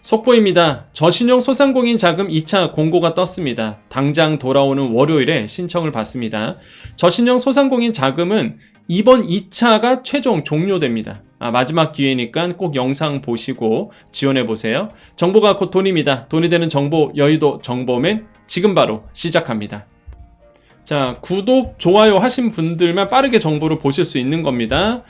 속보입니다. 저신용 소상공인 자금 2차 공고가 떴습니다. 당장 돌아오는 월요일에 신청을 받습니다. 저신용 소상공인 자금은 이번 2차가 최종 종료됩니다. 마지막 기회니까 꼭 영상 보시고 지원해보세요. 정보가 곧 돈입니다. 돈이 되는 정보, 여의도 정보맨 지금 바로 시작합니다. 자, 구독, 좋아요 하신 분들만 빠르게 정보를 보실 수 있는 겁니다.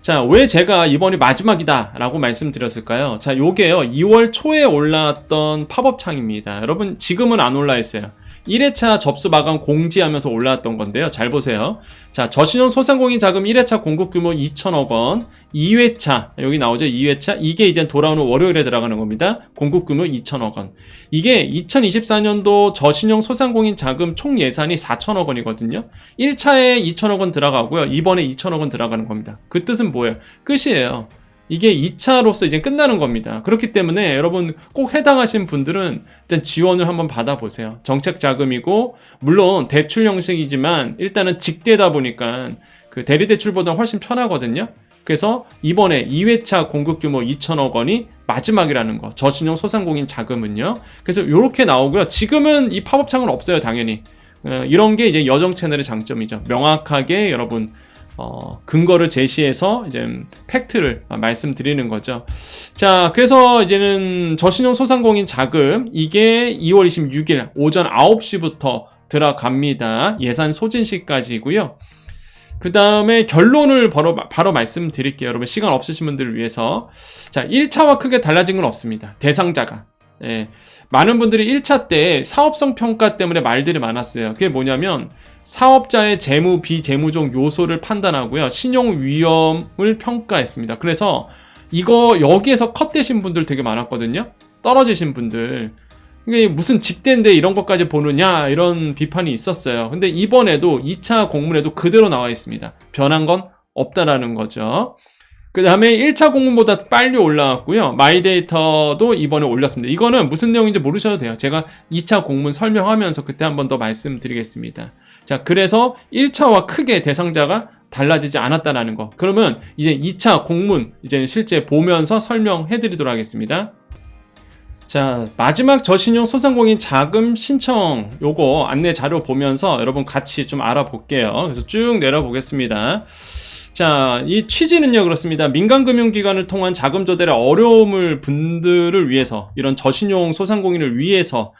자, 왜 제가 이번이 마지막이다 라고 말씀드렸을까요? 자, 요게요 2월 초에 올라왔던 팝업 창입니다. 여러분 지금은 안 올라 있어요. 1회차 접수 마감 공지하면서 올라왔던 건데요. 잘 보세요. 자, 저신용 소상공인 자금 1회차 공급 규모 2천억 원, 2회차 여기 나오죠. 2회차 이게 이제 돌아오는 월요일에 들어가는 겁니다. 공급 규모 2천억 원. 이게 2024년도 저신용 소상공인 자금 총 예산이 4천억 원이거든요. 1차에 2천억 원 들어가고요. 이번에 2천억 원 들어가는 겁니다. 그 뜻은 뭐예요? 끝이에요. 이게 2차로서 이제 끝나는 겁니다. 그렇기 때문에 여러분 꼭 해당하신 분들은 일단 지원을 한번 받아보세요. 정책 자금이고 물론 대출 형식이지만 일단은 직대다 보니까 그 대리대출보다 훨씬 편하거든요. 그래서 이번에 2회차 공급 규모 2천억 원이 마지막이라는 거. 저신용 소상공인 자금은요. 그래서 이렇게 나오고요. 지금은 이 팝업창은 없어요. 당연히. 이런 게 이제 여정 채널의 장점이죠. 명확하게 여러분 근거를 제시해서 이제 팩트를 말씀드리는 거죠. 자, 그래서 이제는 저신용 소상공인 자금 이게 2월 26일 오전 9시부터 들어갑니다. 예산 소진 시까지고요. 그 다음에 결론을 바로 말씀드릴게요. 여러분 시간 없으신 분들을 위해서. 자, 1차와 크게 달라진 건 없습니다. 대상자가. 예. 많은 분들이 1차 때 사업성 평가 때문에 말들이 많았어요. 그게 뭐냐면 사업자의 재무, 비재무적 요소를 판단하고요. 신용 위험을 평가했습니다. 그래서 이거 여기에서 컷되신 분들 되게 많았거든요. 떨어지신 분들. 이게 무슨 직대인데 이런 것까지 보느냐 이런 비판이 있었어요. 근데 이번에도 2차 공문에도 그대로 나와 있습니다. 변한 건 없다라는 거죠. 그 다음에 1차 공문보다 빨리 올라왔고요. 마이데이터도 이번에 올렸습니다. 이거는 무슨 내용인지 모르셔도 돼요. 제가 2차 공문 설명하면서 그때 한번 더 말씀드리겠습니다. 자, 그래서 1차와 크게 대상자가 달라지지 않았다라는 거. 그러면 이제 2차 공문 이제 실제 보면서 설명해 드리도록 하겠습니다. 자, 마지막 저신용 소상공인 자금 신청 요거 안내 자료 보면서 여러분 같이 좀 알아볼게요. 그래서 쭉 내려보겠습니다. 자, 이 취지는요 그렇습니다. 민간금융기관을 통한 자금 조달의 어려움을 분들을 위해서 이런 저신용 소상공인을 위해서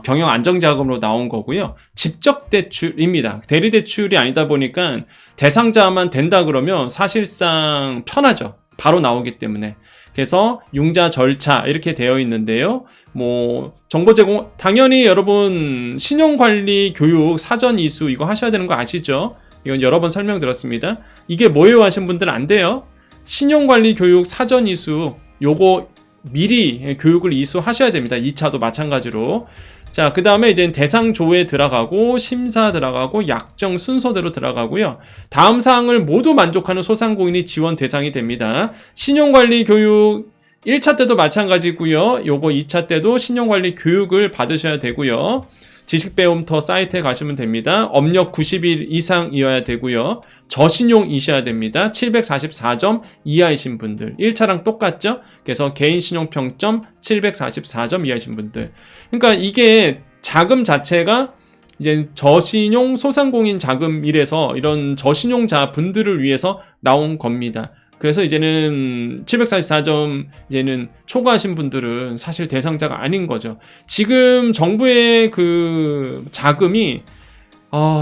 경영 안정자금으로 나온 거고요. 직접 대출입니다. 대리 대출이 아니다 보니까 대상자만 된다 그러면 사실상 편하죠. 바로 나오기 때문에. 그래서 융자 절차 이렇게 되어 있는데요. 뭐 정보 제공 당연히 여러분 신용관리 교육 사전 이수 이거 하셔야 되는 거 아시죠? 이건 여러 번 설명드렸습니다. 이게 뭐예요 하신 분들은 안 돼요. 신용관리 교육 사전 이수 요거 미리 교육을 이수하셔야 됩니다. 2차도 마찬가지로. 자, 그 다음에 이제 대상 조회 들어가고 심사 들어가고 약정 순서대로 들어가고요. 다음 사항을 모두 만족하는 소상공인이 지원 대상이 됩니다. 신용관리 교육 1차 때도 마찬가지고요. 요거 2차 때도 신용관리 교육을 받으셔야 되고요. 지식배움터 사이트에 가시면 됩니다. 업력 90일 이상이어야 되고요. 저신용이셔야 됩니다. 744점 이하이신 분들. 1차랑 똑같죠? 그래서 개인신용평점 744점 이하이신 분들. 그러니까 이게 자금 자체가 이제 저신용 소상공인 자금이라서 이런 저신용자 분들을 위해서 나온 겁니다. 그래서 이제는 744점 이제는 초과하신 분들은 사실 대상자가 아닌 거죠. 지금 정부의 그 자금이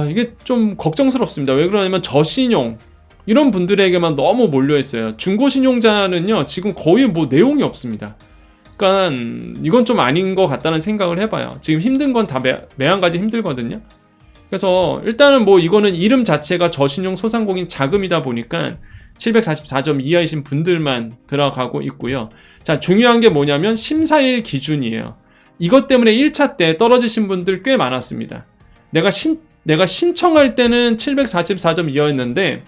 이게 좀 걱정스럽습니다. 왜 그러냐면 저신용 이런 분들에게만 너무 몰려 있어요. 중고신용자는요 지금 거의 뭐 내용이 없습니다. 그러니까 이건 좀 아닌 것 같다는 생각을 해봐요. 지금 힘든 건 다 매한가지 힘들거든요. 그래서 일단은 뭐 이거는 이름 자체가 저신용 소상공인 자금이다 보니까 744점 이하이신 분들만 들어가고 있고요. 자, 중요한 게 뭐냐면 심사일 기준이에요. 이것 때문에 1차 때 떨어지신 분들 꽤 많았습니다. 내가 신청할 때는 744점 이하였는데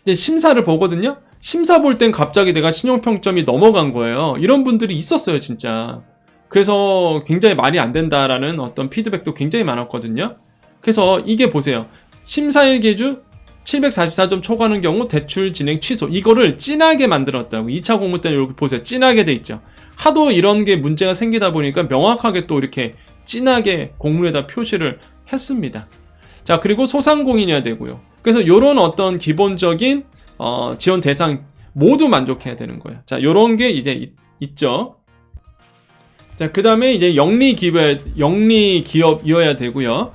이제 심사를 보거든요. 심사 볼 땐 갑자기 내가 신용평점이 넘어간 거예요. 이런 분들이 있었어요, 진짜. 그래서 굉장히 말이 안 된다라는 어떤 피드백도 굉장히 많았거든요. 그래서 이게 보세요. 심사일 기준 744점 초과하는 경우 대출 진행 취소. 이거를 진하게 만들었다고. 2차 공모 때는 이렇게 보세요. 진하게 돼 있죠. 하도 이런 게 문제가 생기다 보니까 명확하게 또 이렇게 진하게 공문에다 표시를 했습니다. 자, 그리고 소상공인이어야 되고요. 그래서 이런 어떤 기본적인 지원 대상 모두 만족해야 되는 거예요. 자, 요런 게 이제 있죠. 자, 그 다음에 이제 영리 기업이어야 되고요.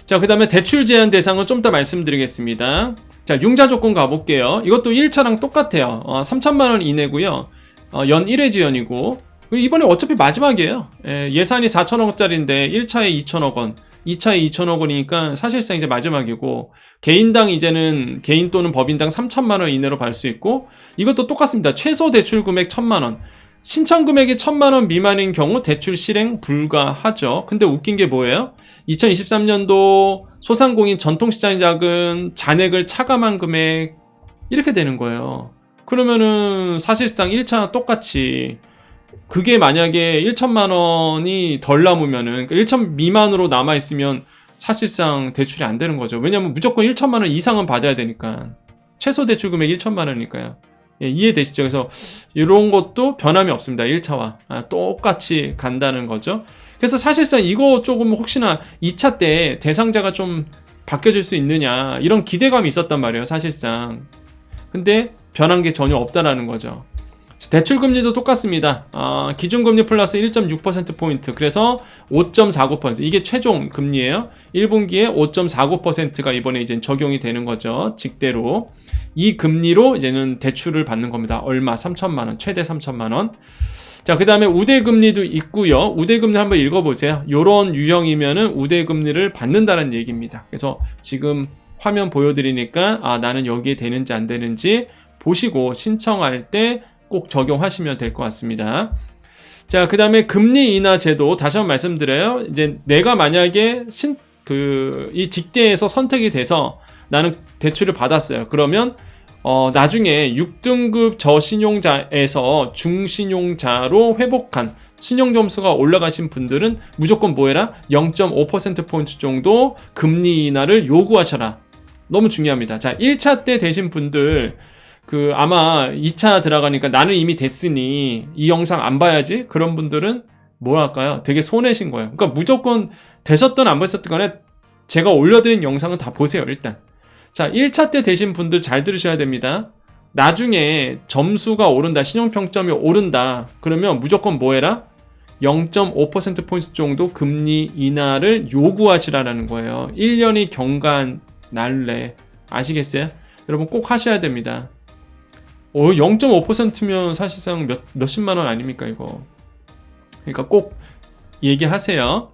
자, 그 다음에 대출 제한 대상은 좀 더 말씀드리겠습니다. 자, 융자 조건 가볼게요. 이것도 1차랑 똑같아요. 3천만 원 이내고요. 연 1회 지연이고, 이번에 어차피 마지막이에요. 예산이 4천억짜리인데 1차에 2천억 원, 2차에 2천억 원이니까 사실상 이제 마지막이고, 개인당 이제는 개인 또는 법인당 3천만 원 이내로 받을 수 있고, 이것도 똑같습니다. 최소 대출 금액 1천만 원. 신청 금액이 1천만 원 미만인 경우 대출 실행 불가하죠. 근데 웃긴 게 뭐예요? 2023년도 소상공인 전통시장 자금 잔액을 차감한 금액 이렇게 되는 거예요. 그러면은 사실상 1차 똑같이 그게 만약에 1천만 원이 덜 남으면은 1천 미만으로 남아있으면 사실상 대출이 안 되는 거죠. 왜냐면 무조건 1천만 원 이상은 받아야 되니까. 최소 대출 금액 1천만 원이니까요. 예, 이해되시죠? 그래서 이런 것도 변함이 없습니다. 1차와 똑같이 간다는 거죠. 그래서 사실상 이거 조금 혹시나 2차 때 대상자가 좀 바뀌어질 수 있느냐 이런 기대감이 있었단 말이에요. 사실상. 근데 변한 게 전혀 없다라는 거죠. 대출금리도 똑같습니다. 기준금리 플러스 1.6%포인트. 그래서 5.49%. 이게 최종 금리예요. 1분기에 5.49%가 이번에 이제 적용이 되는 거죠. 직대로. 이 금리로 이제는 대출을 받는 겁니다. 얼마? 3천만 원. 최대 3천만 원. 자, 그 다음에 우대금리도 있고요. 우대금리 한번 읽어보세요. 요런 유형이면은 우대금리를 받는다는 얘기입니다. 그래서 지금 화면 보여드리니까 나는 여기에 되는지 안 되는지 보시고 신청할 때 꼭 적용하시면 될 것 같습니다. 자, 그 다음에 금리 인하 제도 다시 한번 말씀드려요. 이제 내가 만약에 이 직대에서 선택이 돼서 나는 대출을 받았어요. 그러면 나중에 6등급 저신용자에서 중신용자로 회복한 신용점수가 올라가신 분들은 무조건 뭐 해라? 0.5%포인트 정도 금리 인하를 요구하셔라. 너무 중요합니다. 자, 1차 때 되신 분들 아마 2차 들어가니까 나는 이미 됐으니 이 영상 안 봐야지? 그런 분들은 뭐랄까요? 되게 손해신 거예요. 그러니까 무조건 되셨든 안 되셨든 간에 제가 올려드린 영상은 다 보세요, 일단. 자, 1차 때 되신 분들 잘 들으셔야 됩니다. 나중에 점수가 오른다, 신용평점이 오른다. 그러면 무조건 뭐 해라? 0.5%포인트 정도 금리 인하를 요구하시라는 거예요. 1년이 경과한 날래. 아시겠어요? 여러분 꼭 하셔야 됩니다. 0.5%면 사실상 몇십만 원 아닙니까, 이거. 그러니까 꼭 얘기하세요.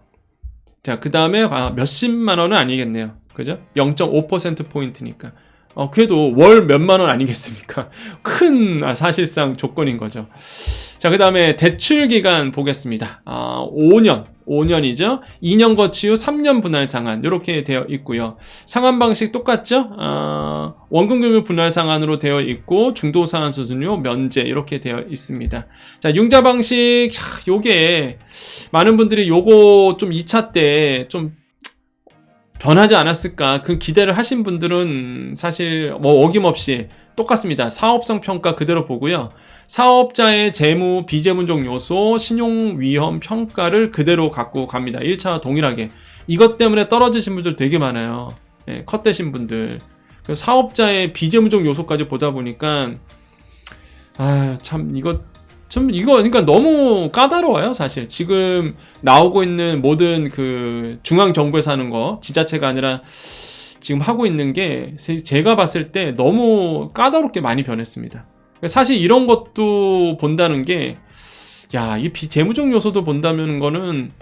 자, 그 다음에 몇십만 원은 아니겠네요. 그죠? 0.5%포인트니까. 그래도 월 몇만 원 아니겠습니까? 큰 사실상 조건인 거죠. 자, 그 다음에 대출 기간 보겠습니다. 5년이죠. 2년 거치 후 3년 분할 상환 이렇게 되어 있고요. 상환 방식 똑같죠? 원금 금융 분할 상환으로 되어 있고 중도 상환 수수료 면제 이렇게 되어 있습니다. 자, 융자 방식 요게 많은 분들이 요거 좀 2차 때 좀 변하지 않았을까 그 기대를 하신 분들은 사실 뭐 어김없이 똑같습니다. 사업성 평가 그대로 보고요. 사업자의 재무, 비재무적 요소, 신용 위험 평가를 그대로 갖고 갑니다. 1차와 동일하게. 이것 때문에 떨어지신 분들 되게 많아요. 컷되신 분들. 사업자의 비재무적 요소까지 보다 보니까 참 이거 그러니까 너무 까다로워요, 사실. 지금 나오고 있는 모든 중앙 정부에서 하는 거, 지자체가 아니라 지금 하고 있는 게 제가 봤을 때 너무 까다롭게 많이 변했습니다. 사실 이런 것도 본다는 게, 이 비재무적 요소도 본다는 거는,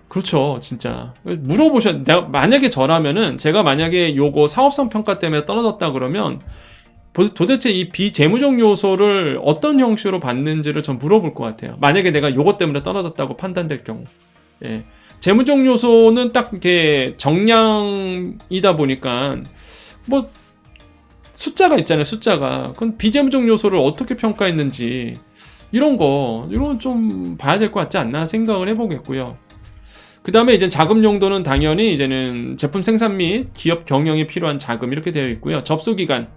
그렇죠, 진짜. 만약에 저라면은, 제가 만약에 요거 사업성 평가 때문에 떨어졌다 그러면, 도대체 이 비재무적 요소를 어떤 형식으로 받는지를 전 물어볼 것 같아요. 만약에 내가 요것 때문에 떨어졌다고 판단될 경우. 재무적 요소는 딱 이렇게 정량이다 보니까, 숫자가 있잖아요, 숫자가. 그건 비재무적 요소를 어떻게 평가했는지, 이런 좀 봐야 될 것 같지 않나 생각을 해보겠고요. 그 다음에 이제 자금 용도는 당연히 이제는 제품 생산 및 기업 경영에 필요한 자금 이렇게 되어 있고요. 접수기간.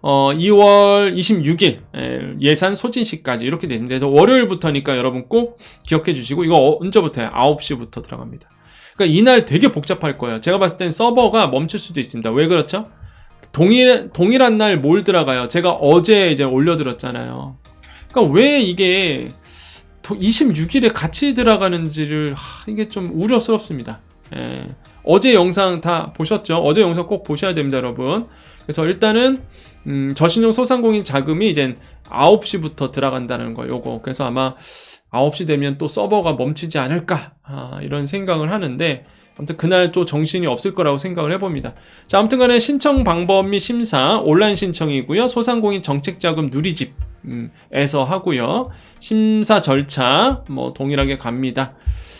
2월 26일 예산 소진시까지 이렇게 되십니다. 그래서 월요일부터니까 여러분 꼭 기억해 주시고, 이거 언제부터요? 9시부터 들어갑니다. 그러니까 이날 되게 복잡할 거예요. 제가 봤을 땐 서버가 멈출 수도 있습니다. 왜 그렇죠? 동일한 날 뭘 들어가요? 제가 어제 이제 올려드렸잖아요. 그러니까 왜 이게 26일에 같이 들어가는지를 이게 좀 우려스럽습니다. 어제 영상 다 보셨죠? 어제 영상 꼭 보셔야 됩니다, 여러분. 그래서 일단은 저신용 소상공인 자금이 이제 9시부터 들어간다는 거, 요거. 그래서 아마 9시 되면 또 서버가 멈추지 않을까, 이런 생각을 하는데, 아무튼 그날 또 정신이 없을 거라고 생각을 해봅니다. 자, 아무튼 간에 신청 방법 및 심사 온라인 신청이고요. 소상공인 정책자금 누리집 에서 하고요. 심사 절차 뭐 동일하게 갑니다.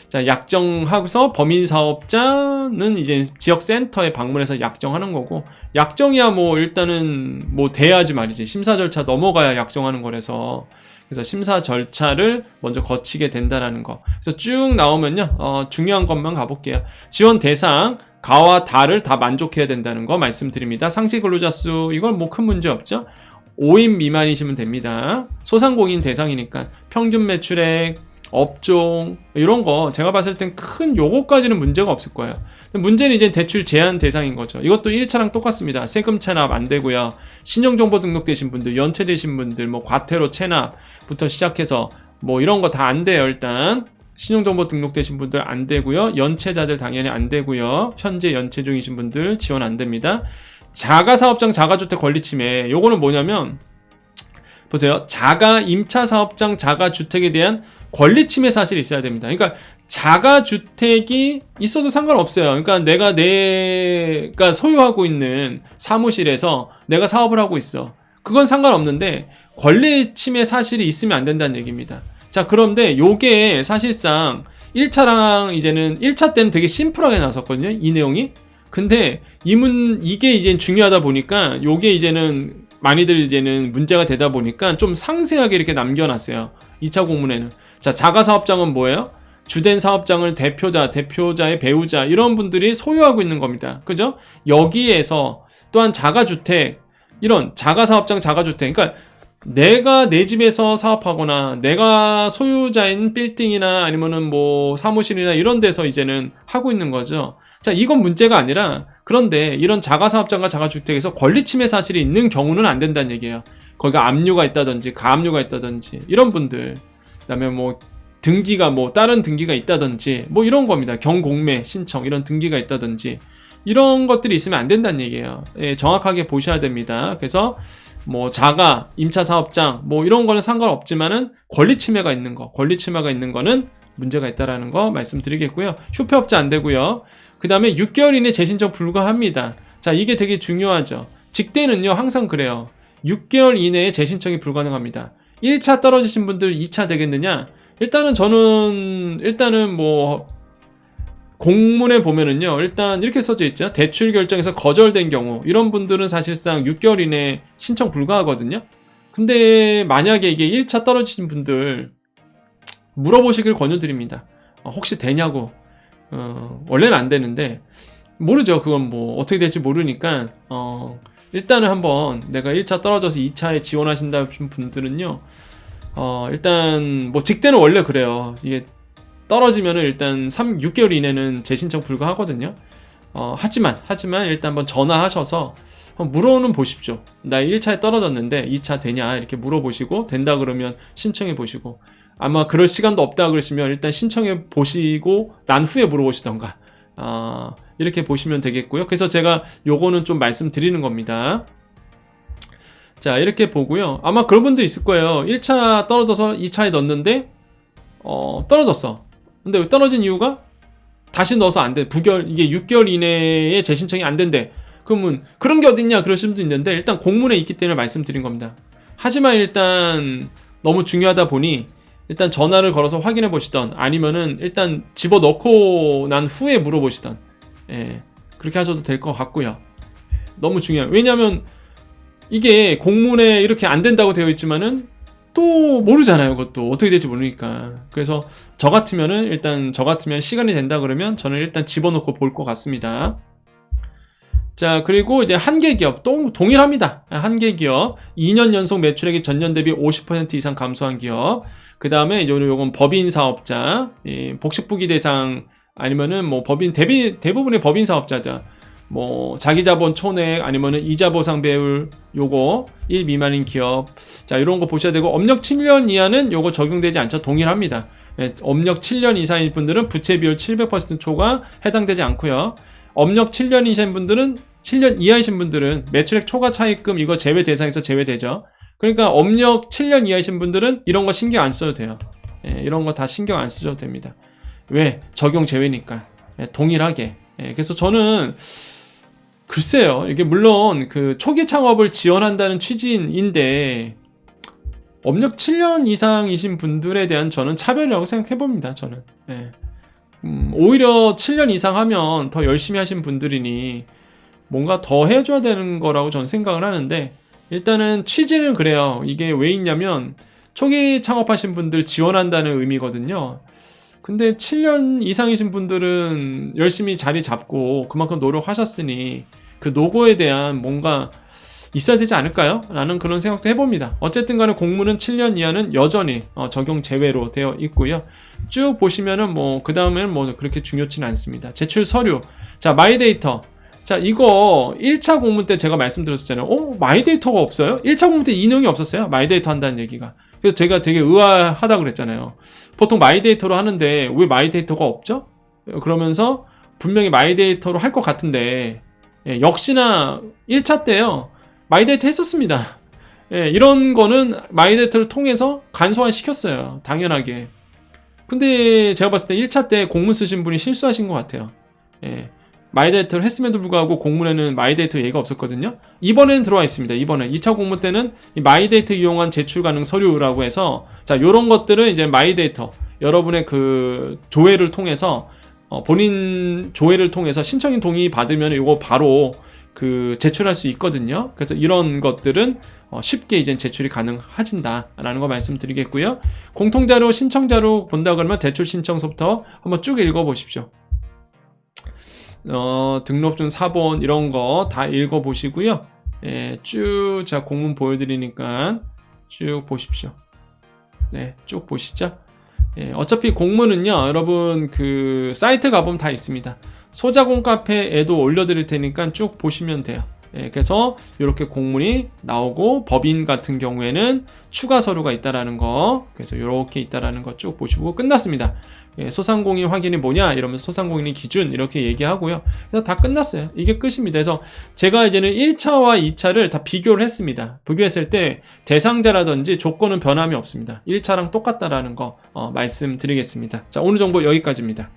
자, 약정하고서 범인사업자는 이제 지역센터에 방문해서 약정하는 거고, 약정이야 뭐 일단은 뭐 돼야지 말이지. 심사 절차 넘어가야 약정하는 거라서, 그래서 심사 절차를 먼저 거치게 된다라는 거. 그래서 쭉 나오면요, 중요한 것만 가볼게요. 지원 대상 가와 다를 다 만족해야 된다는 거 말씀드립니다. 상시 근로자 수, 이건 뭐 큰 문제 없죠. 5인 미만이시면 됩니다. 소상공인 대상이니까 평균 매출액, 업종 이런 거 제가 봤을 땐 큰 요거까지는 문제가 없을 거예요. 문제는 이제 대출 제한 대상인 거죠. 이것도 1차랑 똑같습니다. 세금 체납 안 되고요. 신용정보 등록되신 분들, 연체되신 분들, 뭐 과태료 체납부터 시작해서 뭐 이런 거 다 안 돼요. 일단 신용정보 등록되신 분들 안 되고요. 연체자들 당연히 안 되고요. 현재 연체 중이신 분들 지원 안 됩니다. 자가사업장 자가주택 권리침해, 요거는 뭐냐면 보세요. 임차사업장 자가주택에 대한 권리침해 사실이 있어야 됩니다. 그러니까 자가주택이 있어도 상관없어요. 그러니까 내가 소유하고 있는 사무실에서 내가 사업을 하고 있어. 그건 상관없는데 권리침해 사실이 있으면 안 된다는 얘기입니다. 자, 그런데 요게 사실상 1차랑 이제는 1차 때는 되게 심플하게 나왔었거든요. 이 내용이. 근데 이게 이제 중요하다 보니까 요게 이제는 많이들 이제는 문제가 되다 보니까 좀 상세하게 이렇게 남겨놨어요. 2차 공문에는. 자, 자가사업장은 뭐예요? 주된 사업장을 대표자의 배우자 이런 분들이 소유하고 있는 겁니다. 그죠? 여기에서 또한 자가주택, 이런 자가사업장 자가주택, 그러니까 내가 내 집에서 사업하거나 내가 소유자인 빌딩이나 아니면은 뭐 사무실이나 이런 데서 이제는 하고 있는 거죠. 자, 이건 문제가 아니라, 그런데 이런 자가사업장과 자가주택에서 권리침해 사실이 있는 경우는 안 된다는 얘기예요. 거기가 압류가 있다든지 가압류가 있다든지 이런 분들, 그다음에 뭐 등기가 뭐 다른 등기가 있다든지 뭐 이런 겁니다. 경공매 신청 이런 등기가 있다든지 이런 것들이 있으면 안 된다는 얘기예요. 예, 정확하게 보셔야 됩니다. 그래서 뭐 자가 임차 사업장 뭐 이런 거는 상관없지만은 권리침해가 있는 거는 문제가 있다라는 거 말씀드리겠고요. 휴폐업자 안 되고요. 그 다음에 6개월 이내 재신청 불가합니다. 자, 이게 되게 중요하죠. 직대는요 항상 그래요. 6개월 이내에 재신청이 불가능합니다. 1차 떨어지신 분들 2차 되겠느냐? 일단은 뭐 공문에 보면은요, 일단 이렇게 써져 있죠. 대출 결정에서 거절된 경우, 이런 분들은 사실상 6개월 이내에 신청 불가하거든요. 근데 만약에 이게 1차 떨어지신 분들 물어보시길 권유드립니다. 혹시 되냐고. 원래는 안 되는데 모르죠. 그건 뭐 어떻게 될지 모르니까 일단은 한번 내가 1차 떨어져서 2차에 지원하신다는 분들은요, 일단 뭐 직대는 원래 그래요. 이게 떨어지면은 일단 6개월 이내는 재신청 불가하거든요. 하지만 일단 한번 전화하셔서 한번 물어는 보십시오. 나 1차에 떨어졌는데 2차 되냐 이렇게 물어보시고, 된다 그러면 신청해 보시고, 아마 그럴 시간도 없다 그러시면 일단 신청해 보시고 난 후에 물어보시던가, 이렇게 보시면 되겠고요. 그래서 제가 요거는 좀 말씀드리는 겁니다. 자, 이렇게 보고요. 아마 그런 분도 있을 거예요. 1차 떨어져서 2차에 넣었는데 떨어졌어. 근데 떨어진 이유가 다시 넣어서 안 돼. 이게 6개월 이내에 재신청이 안 된대. 그러면 그런 게 어딨냐 그러실 수도 있는데, 일단 공문에 있기 때문에 말씀드린 겁니다. 하지만 일단 너무 중요하다 보니 일단 전화를 걸어서 확인해 보시던, 아니면은 일단 집어넣고 난 후에 물어보시던, 그렇게 하셔도 될 것 같고요. 너무 중요해요. 왜냐면 이게 공문에 이렇게 안 된다고 되어 있지만은 또 모르잖아요. 그것도 어떻게 될지 모르니까. 그래서 저 같으면 시간이 된다 그러면 저는 일단 집어넣고 볼 것 같습니다. 자, 그리고 이제 한계 기업 동일합니다. 한계 기업 2년 연속 매출액이 전년 대비 50% 이상 감소한 기업. 그 다음에 요건 법인 사업자, 복식부기 대상 아니면은 뭐 법인 대부분의 법인 사업자자. 뭐 자기 자본 촌액 아니면은 이자 보상 배율 요거 1 미만인 기업. 자, 이런 거 보셔야 되고 업력 7년 이하는 요거 적용되지 않죠. 동일합니다. 업력 7년 이상인 분들은 부채 비율 700% 초과 해당되지 않고요. 업력 7년 이하신 분들은 7년 이하이신 분들은 매출액 초과 차입금 이거 제외 대상에서 제외되죠. 그러니까 업력 7년 이하이신 분들은 이런 거 신경 안 써도 돼요. 이런 거 다 신경 안 쓰셔도 됩니다. 왜? 적용 제외니까. 동일하게. 그래서 저는 글쎄요. 이게 물론 그 초기 창업을 지원한다는 취지인데 업력 7년 이상이신 분들에 대한 저는 차별이라고 생각해 봅니다. 저는. 오히려 7년 이상 하면 더 열심히 하신 분들이니 뭔가 더 해줘야 되는 거라고 저는 생각을 하는데 일단은 취지는 그래요. 이게 왜 있냐면 초기 창업하신 분들 지원한다는 의미거든요. 근데 7년 이상이신 분들은 열심히 자리 잡고 그만큼 노력하셨으니 그 노고에 대한 뭔가 있어야 되지 않을까요? 라는 그런 생각도 해봅니다. 어쨌든 간에 공무는 7년 이하는 여전히 적용 제외로 되어 있고요. 쭉 보시면은 뭐 그 다음에는 뭐 그렇게 중요치는 않습니다. 제출 서류. 자, 마이데이터. 자, 이거 1차 공문 때 제가 말씀드렸었잖아요. 마이데이터가 없어요? 1차 공문 때 인용이 없었어요? 마이데이터 한다는 얘기가. 그래서 제가 되게 의아하다 그랬잖아요. 보통 마이데이터로 하는데 왜 마이데이터가 없죠? 그러면서 분명히 마이데이터로 할 것 같은데 역시나 1차 때요. 마이데이터 했었습니다. 이런 거는 마이데이터를 통해서 간소화 시켰어요. 당연하게. 근데 제가 봤을 때 1차 때 공문 쓰신 분이 실수하신 것 같아요. 마이데이터를 했음에도 불구하고 공문에는 마이데이터 얘기가 없었거든요. 이번에는 들어와 있습니다. 이번에 2차 공문 때는 이 마이데이터 이용한 제출 가능 서류라고 해서 자, 요런 것들은 이제 마이데이터 여러분의 그 조회를 통해서 본인 조회를 통해서 신청인 동의 받으면 이거 바로 그 제출할 수 있거든요. 그래서 이런 것들은 쉽게 이제 제출이 가능해진다라는 거 말씀드리겠고요. 공통자료 신청자로 본다 그러면 대출 신청서부터 한번 쭉 읽어보십시오. 등록증 사본 이런 거 다 읽어보시고요. 쭉 자 공문 보여드리니까 쭉 보십시오. 네, 쭉 보시죠. 어차피 공문은요, 여러분 그 사이트 가보면 다 있습니다. 소자공 카페에도 올려드릴 테니까 쭉 보시면 돼요. 그래서 이렇게 공문이 나오고 법인 같은 경우에는 추가 서류가 있다라는 거, 그래서 이렇게 있다라는 거 쭉 보시고 끝났습니다. 소상공인 확인이 뭐냐 이러면서 소상공인 기준 이렇게 얘기하고요. 그래서 다 끝났어요. 이게 끝입니다. 그래서 제가 이제는 1차와 2차를 다 비교를 했습니다. 비교했을 때 대상자라든지 조건은 변함이 없습니다. 1차랑 똑같다라는 거 말씀드리겠습니다. 자, 오늘 정보 여기까지입니다.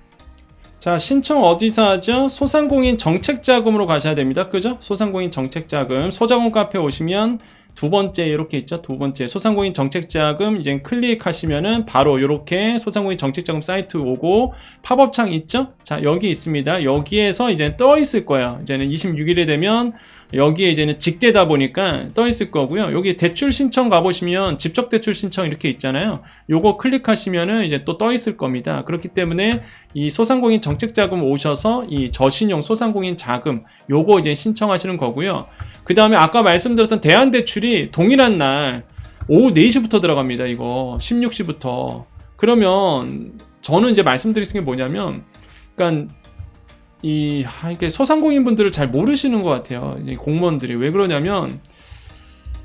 자, 신청 어디서 하죠? 소상공인 정책자금으로 가셔야 됩니다. 그죠? 소상공인 정책자금. 소자공 카페 오시면 두 번째 이렇게 있죠. 두 번째 소상공인 정책자금 이제 클릭하시면은 바로 이렇게 소상공인 정책자금 사이트 오고 팝업창 있죠. 자, 여기 있습니다. 여기에서 이제 떠 있을 거예요. 이제는 26일에 되면 여기에 이제는 직대다 보니까 떠 있을 거고요. 여기 대출 신청 가보시면 직접 대출 신청 이렇게 있잖아요. 요거 클릭하시면은 이제 또 떠 있을 겁니다. 그렇기 때문에 이 소상공인 정책자금 오셔서 이 저신용 소상공인 자금 요거 이제 신청하시는 거고요. 그 다음에 아까 말씀드렸던 대안대출이 동일한 날 오후 4시부터 들어갑니다. 이거 16시부터. 그러면 저는 이제 말씀드릴 게 뭐냐면 그러니까 이게 소상공인 분들을 잘 모르시는 것 같아요. 이 공무원들이. 왜 그러냐면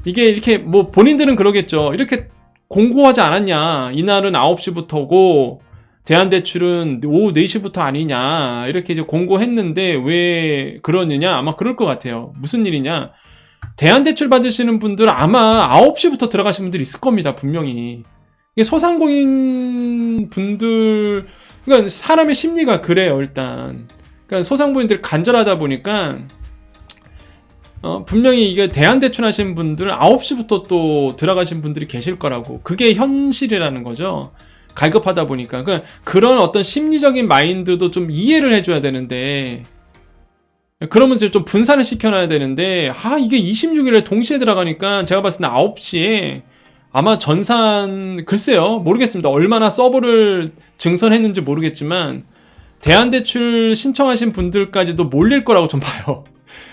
이게 이렇게 뭐 본인들은 그러겠죠. 이렇게 공고하지 않았냐. 이날은 9시부터고 대안대출은 오후 4시부터 아니냐. 이렇게 이제 공고했는데 왜 그러느냐. 아마 그럴 것 같아요. 무슨 일이냐. 대안대출 받으시는 분들 아마 9시부터 들어가신 분들이 있을 겁니다. 분명히. 이게 소상공인 분들, 그러니까 사람의 심리가 그래요, 일단. 그러니까 소상공인들이 간절하다 보니까 분명히 이게 대안대출 하시는 분들은 9시부터 또 들어가신 분들이 계실 거라고. 그게 현실이라는 거죠. 갈급하다 보니까. 그러니까 그런 어떤 심리적인 마인드도 좀 이해를 해줘야 되는데 그러면서 좀 분산을 시켜놔야 되는데 이게 26일에 동시에 들어가니까 제가 봤을 때 9시에 아마 전산 글쎄요. 모르겠습니다. 얼마나 서버를 증선했는지 모르겠지만 대안대출 신청하신 분들까지도 몰릴 거라고 좀 봐요.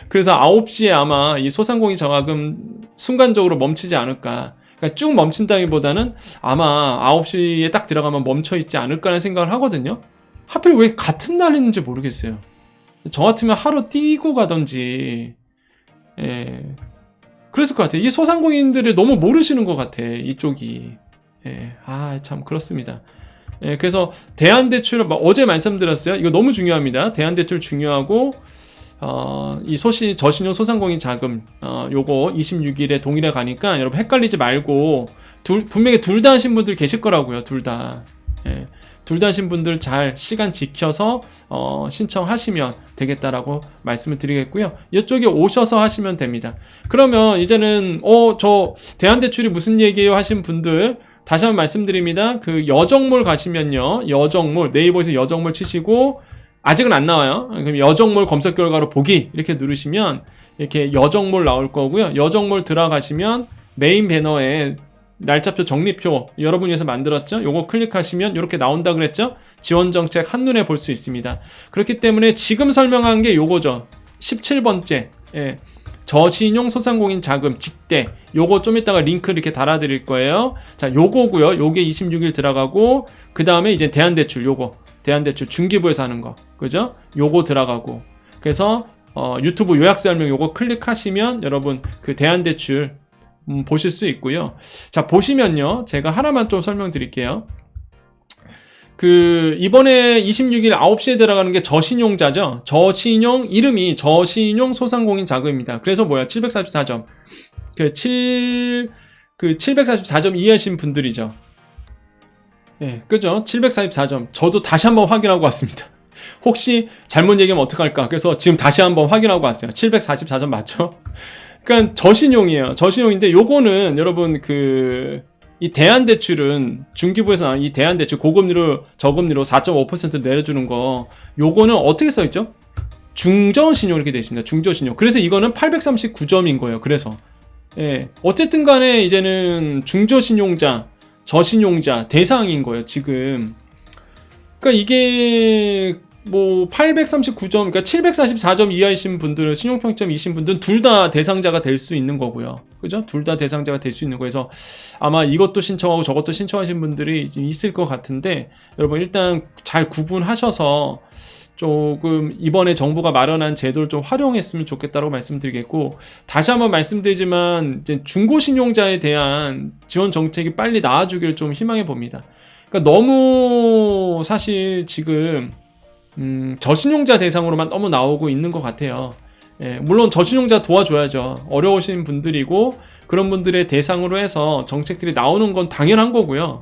그래서 9시에 아마 이 소상공인 저하금 순간적으로 멈추지 않을까. 그러니까 쭉 멈춘다기보다는 아마 9시에 딱 들어가면 멈춰 있지 않을까라는 생각을 하거든요. 하필 왜 같은 날 했는지 모르겠어요. 저 같으면 하루 뛰고 가던지, 예. 그랬을 것 같아요. 이 소상공인들을 너무 모르시는 것 같아, 이쪽이. 예. 참, 그렇습니다. 예. 그래서 대안대출, 어제 말씀드렸어요. 이거 너무 중요합니다. 대안대출 중요하고, 이 저신용 소상공인 자금, 요거 26일에 동일해 가니까 여러분 헷갈리지 말고, 분명히 둘 다 하신 분들 계실 거라고요, 둘 다. 예. 둘 다 하신 분들 잘 시간 지켜서 신청하시면 되겠다라고 말씀을 드리겠고요. 이쪽에 오셔서 하시면 됩니다. 그러면 이제는 저 대안대출이 무슨 얘기예요 하신 분들 다시 한번 말씀드립니다. 그 여정몰 가시면요. 여정몰 네이버에서 여정몰 치시고 아직은 안 나와요. 그럼 여정몰 검색 결과로 보기 이렇게 누르시면 이렇게 여정몰 나올 거고요. 여정몰 들어가시면 메인 배너에 날짜표 정리표 여러분이 위해서 만들었죠? 요거 클릭하시면 이렇게 나온다 그랬죠? 지원정책 한눈에 볼 수 있습니다. 그렇기 때문에 지금 설명한 게 요거죠. 17번째 예. 저신용 소상공인 자금 직대 요거 좀 이따가 링크 이렇게 달아드릴 거예요. 자, 요거고요. 요게 26일 들어가고 그 다음에 이제 대안대출 요거 대안대출 중기부에서 하는 거 그죠? 요거 들어가고 그래서 유튜브 요약 설명 요거 클릭하시면 여러분 그 대안대출 보실 수 있고요. 자, 보시면요. 제가 하나만 좀 설명드릴게요. 이번에 26일 9시에 들어가는 게 저신용자죠. 저신용, 이름이 저신용 소상공인 자금입니다. 그래서 뭐야? 744점. 744점 이하신 분들이죠. 예, 그죠? 744점. 저도 다시 한번 확인하고 왔습니다. 혹시 잘못 얘기하면 어떡할까? 그래서 지금 다시 한번 확인하고 왔어요. 744점 맞죠? 그러니까 저신용이에요. 저신용인데 요거는 여러분 이 대안대출은 중기부에서 나온 이 대안대출 고금리로 저금리로 4.5% 내려주는 거 요거는 어떻게 써있죠? 중저신용 이렇게 되어 있습니다. 중저신용. 그래서 이거는 839점인 거예요. 그래서 예, 어쨌든 간에 이제는 중저신용자, 저신용자 대상인 거예요. 지금 그러니까 이게 839점, 그러니까 744점 이하이신 분들은 신용평점이신 분들은 둘 다 대상자가 될 수 있는 거고요. 그죠? 둘 다 대상자가 될 수 있는 거여서 아마 이것도 신청하고 저것도 신청하신 분들이 있을 것 같은데 여러분 일단 잘 구분하셔서 조금 이번에 정부가 마련한 제도를 좀 활용했으면 좋겠다고 말씀드리겠고 다시 한번 말씀드리지만 이제 중고신용자에 대한 지원 정책이 빨리 나와주길 좀 희망해 봅니다. 그러니까 너무 사실 지금 저신용자 대상으로만 너무 나오고 있는 것 같아요. 예, 물론 저신용자 도와줘야죠. 어려우신 분들이고 그런 분들의 대상으로 해서 정책들이 나오는 건 당연한 거고요.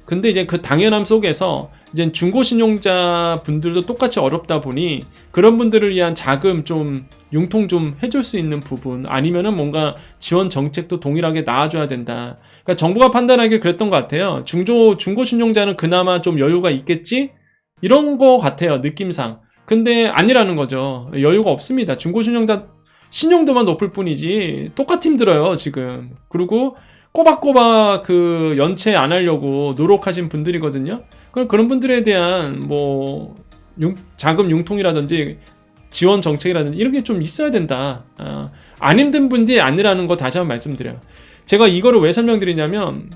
근데 이제 그 당연함 속에서 이제 중고신용자 분들도 똑같이 어렵다 보니 그런 분들을 위한 자금 좀 융통 좀 해줄 수 있는 부분 아니면은 뭔가 지원 정책도 동일하게 나와줘야 된다. 그러니까 정부가 판단하길 그랬던 것 같아요. 중고신용자는 그나마 좀 여유가 있겠지? 이런 거 같아요, 느낌상. 근데 아니라는 거죠. 여유가 없습니다. 중고신용자 신용도만 높을 뿐이지 똑같이 힘들어요, 지금. 그리고 꼬박꼬박 연체 안 하려고 노력하신 분들이거든요. 그런 분들에 대한 자금 융통이라든지 지원 정책이라든지 이런 게 좀 있어야 된다. 안 힘든 분들이 아니라는 거 다시 한번 말씀드려요. 제가 이거를 왜 설명드리냐면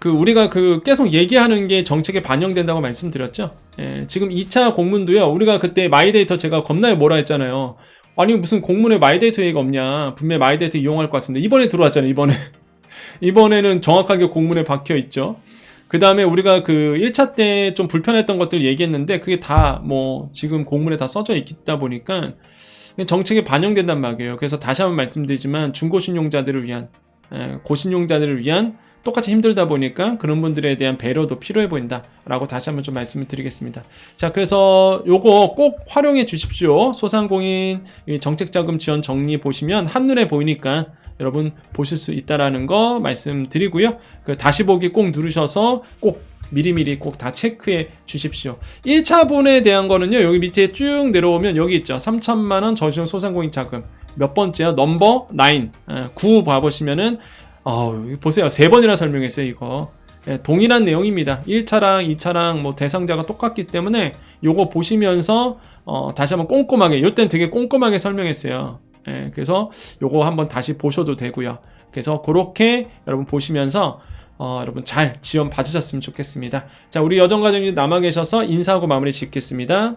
우리가 계속 얘기하는 게 정책에 반영된다고 말씀드렸죠. 예, 지금 2차 공문도요. 우리가 그때 마이데이터 제가 겁나게 뭐라 했잖아요. 아니 무슨 공문에 마이데이터 얘기가 없냐. 분명히 마이데이터 이용할 것 같은데 이번에 들어왔잖아요. 이번에는 정확하게 공문에 박혀 있죠. 그 다음에 우리가 1차 때 좀 불편했던 것들 얘기했는데 그게 다 지금 공문에 다 써져 있다 보니까 정책에 반영된단 말이에요. 그래서 다시 한번 말씀드리지만 중고신용자들을 위한 고신용자들을 위한 똑같이 힘들다 보니까 그런 분들에 대한 배려도 필요해 보인다 라고 다시 한번 좀 말씀을 드리겠습니다. 자, 그래서 요거 꼭 활용해 주십시오. 소상공인 정책자금 지원 정리 보시면 한눈에 보이니까 여러분 보실 수 있다라는 거 말씀드리고요. 다시 보기 꼭 누르셔서 꼭 미리미리 꼭 다 체크해 주십시오. 1차분에 대한 거는요. 여기 밑에 쭉 내려오면 여기 있죠. 3천만원 저신용 소상공인 자금 몇 번째요? 넘버 9 봐보시면은 보세요. 3번이나 설명했어요, 이거. 예, 동일한 내용입니다. 1차랑 2차랑 대상자가 똑같기 때문에 요거 보시면서 다시 한번 꼼꼼하게, 이때는 되게 꼼꼼하게 설명했어요. 예, 그래서 요거 한번 다시 보셔도 되고요. 그래서 그렇게 여러분 보시면서 여러분 잘 지원 받으셨으면 좋겠습니다. 자, 우리 여정가족님들 남아 계셔서 인사하고 마무리 짓겠습니다.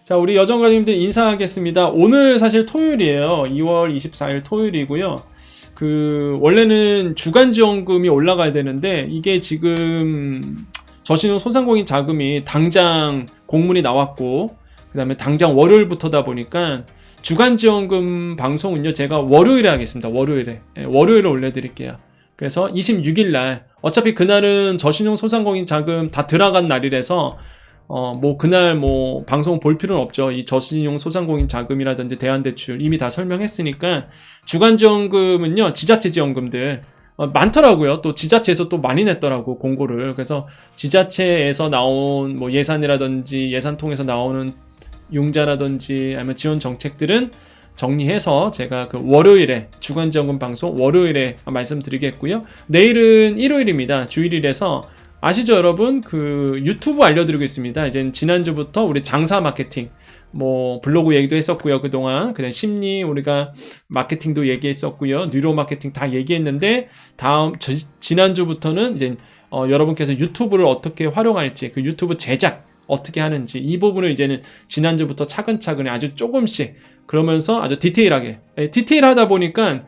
자, 우리 여정가족님들 인사하겠습니다. 오늘 사실 토요일이에요. 2월 24일 토요일이고요. 원래는 주간지원금이 올라가야 되는데, 이게 지금 저신용 소상공인 자금이 당장 공문이 나왔고, 그 다음에 당장 월요일부터다 보니까, 주간지원금 방송은요, 제가 월요일에 하겠습니다. 월요일에 올려드릴게요. 그래서 26일 날, 어차피 그날은 저신용 소상공인 자금 다 들어간 날이라서 그날 방송 볼 필요는 없죠. 이 저신용 소상공인 자금이라든지 대안대출 이미 다 설명했으니까, 주간지원금은요, 지자체 지원금들 많더라고요. 또 지자체에서 또 많이 냈더라고, 공고를. 그래서 지자체에서 나온 예산이라든지 예산통에서 나오는 융자라든지 아니면 지원 정책들은 정리해서 제가 월요일에 주간지원금 방송 월요일에 말씀드리겠고요. 내일은 일요일입니다. 주일이라서 아시죠, 여러분? 유튜브 알려드리고 있습니다. 이제 지난주부터 우리 장사 마케팅, 블로그 얘기도 했었고요. 그동안. 그다음 심리, 우리가 마케팅도 얘기했었고요. 뉴로 마케팅 다 얘기했는데, 지난주부터는 이제, 여러분께서 유튜브를 어떻게 활용할지, 그 유튜브 제작 어떻게 하는지, 이 부분을 이제는 지난주부터 차근차근 아주 조금씩, 그러면서 아주 디테일하다 보니까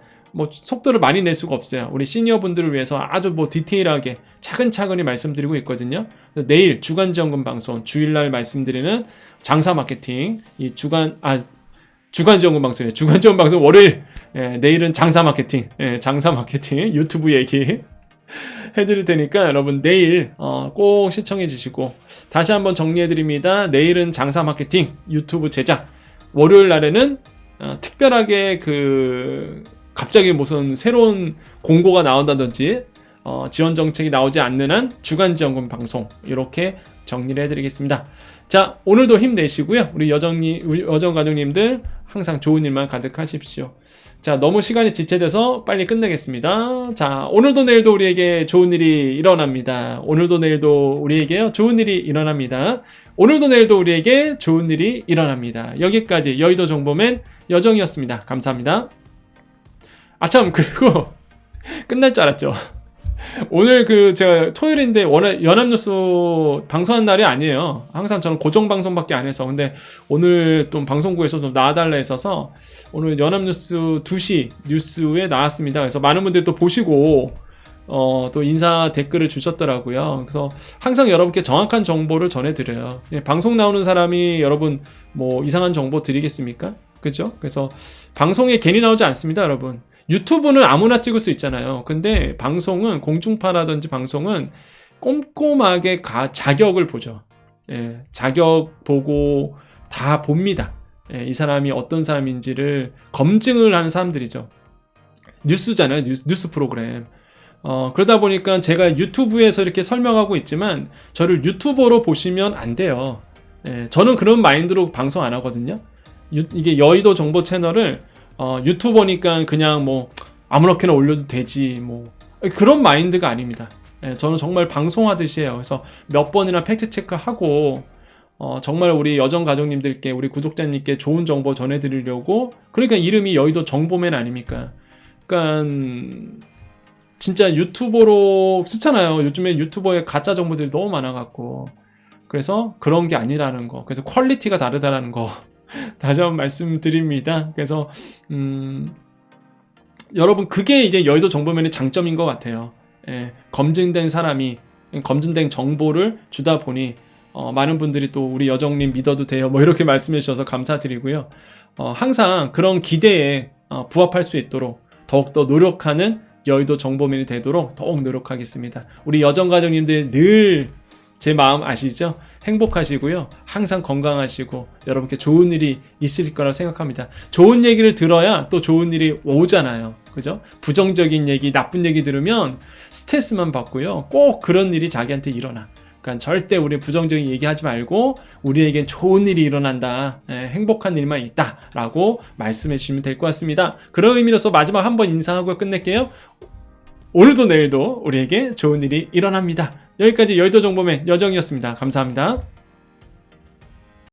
속도를 많이 낼 수가 없어요. 우리 시니어 분들을 위해서 아주 디테일하게 차근차근히 말씀드리고 있거든요. 내일 주간지원금 방송, 주일날 말씀드리는 장사 마케팅, 주간지원금 방송이에요. 주간지원금 방송 월요일, 내일은 장사 마케팅, 유튜브 얘기 해드릴 테니까 여러분 내일 꼭 시청해 주시고, 다시 한번 정리해 드립니다. 내일은 장사 마케팅 유튜브 제작, 월요일 날에는 특별하게 갑자기 무슨 새로운 공고가 나온다든지 지원 정책이 나오지 않는 한 주간지원금 방송, 이렇게 정리를 해드리겠습니다. 자, 오늘도 힘내시고요. 우리 여정가족님들 항상 좋은 일만 가득하십시오. 자, 너무 시간이 지체돼서 빨리 끝내겠습니다. 자, 오늘도 내일도 우리에게 좋은 일이 일어납니다. 오늘도 내일도 우리에게 좋은 일이 일어납니다. 오늘도 내일도 우리에게 좋은 일이 일어납니다. 여기까지 여의도 정보맨 여정이었습니다. 감사합니다. 참, 그리고 끝날 줄 알았죠. 오늘 제가 토요일인데 워낙 연합뉴스 방송한 날이 아니에요. 항상 저는 고정 방송밖에 안 해서. 근데 오늘 좀 방송국에서 좀 나와달라 했어서 오늘 연합뉴스 2시 뉴스에 나왔습니다. 그래서 많은 분들이 또 보시고 또 인사 댓글을 주셨더라고요. 그래서 항상 여러분께 정확한 정보를 전해드려요. 방송 나오는 사람이 여러분 이상한 정보 드리겠습니까? 그죠? 그래서 방송에 괜히 나오지 않습니다, 여러분. 유튜브는 아무나 찍을 수 있잖아요. 근데 방송은, 공중파라든지 방송은 꼼꼼하게 자격을 보죠. 자격 보고 다 봅니다. 이 사람이 어떤 사람인지를 검증을 하는 사람들이죠. 뉴스잖아요. 뉴스 프로그램. 그러다 보니까 제가 유튜브에서 이렇게 설명하고 있지만 저를 유튜버로 보시면 안 돼요. 저는 그런 마인드로 방송 안 하거든요. 이게 여의도 정보 채널을 유튜버니까 그냥 아무렇게나 올려도 되지 그런 마인드가 아닙니다. 저는 정말 방송하듯이 해요. 그래서 몇 번이나 팩트 체크하고 정말 우리 여정 가족님들께, 우리 구독자님께 좋은 정보 전해드리려고, 그러니까 이름이 여의도 정보맨 아닙니까? 그러니까 진짜 유튜버로 쓰잖아요. 요즘에 유튜버의 가짜 정보들이 너무 많아갖고. 그래서 그런 게 아니라는 거, 그래서 퀄리티가 다르다라는 거 다시 한번 말씀드립니다. 그래서 여러분, 그게 이제 여의도 정보맨의 장점인 것 같아요. 검증된 사람이 검증된 정보를 주다 보니 많은 분들이 또 우리 여정님 믿어도 돼요 이렇게 말씀해 주셔서 감사드리고요. 항상 그런 기대에 부합할 수 있도록 더욱더 노력하는 여의도 정보맨이 되도록 더욱 노력하겠습니다. 우리 여정 가족님들 늘 제 마음 아시죠? 행복하시고요. 항상 건강하시고 여러분께 좋은 일이 있을 거라 생각합니다. 좋은 얘기를 들어야 또 좋은 일이 오잖아요. 그죠? 부정적인 얘기, 나쁜 얘기 들으면 스트레스만 받고요. 꼭 그런 일이 자기한테 일어나. 그러니까 절대 우리 부정적인 얘기하지 말고 우리에겐 좋은 일이 일어난다. 행복한 일만 있다. 라고 말씀해 주시면 될 것 같습니다. 그런 의미로서 마지막 한번 인사하고 끝낼게요. 오늘도 내일도 우리에게 좋은 일이 일어납니다. 여기까지 여의도 정보맨 여정이었습니다. 감사합니다.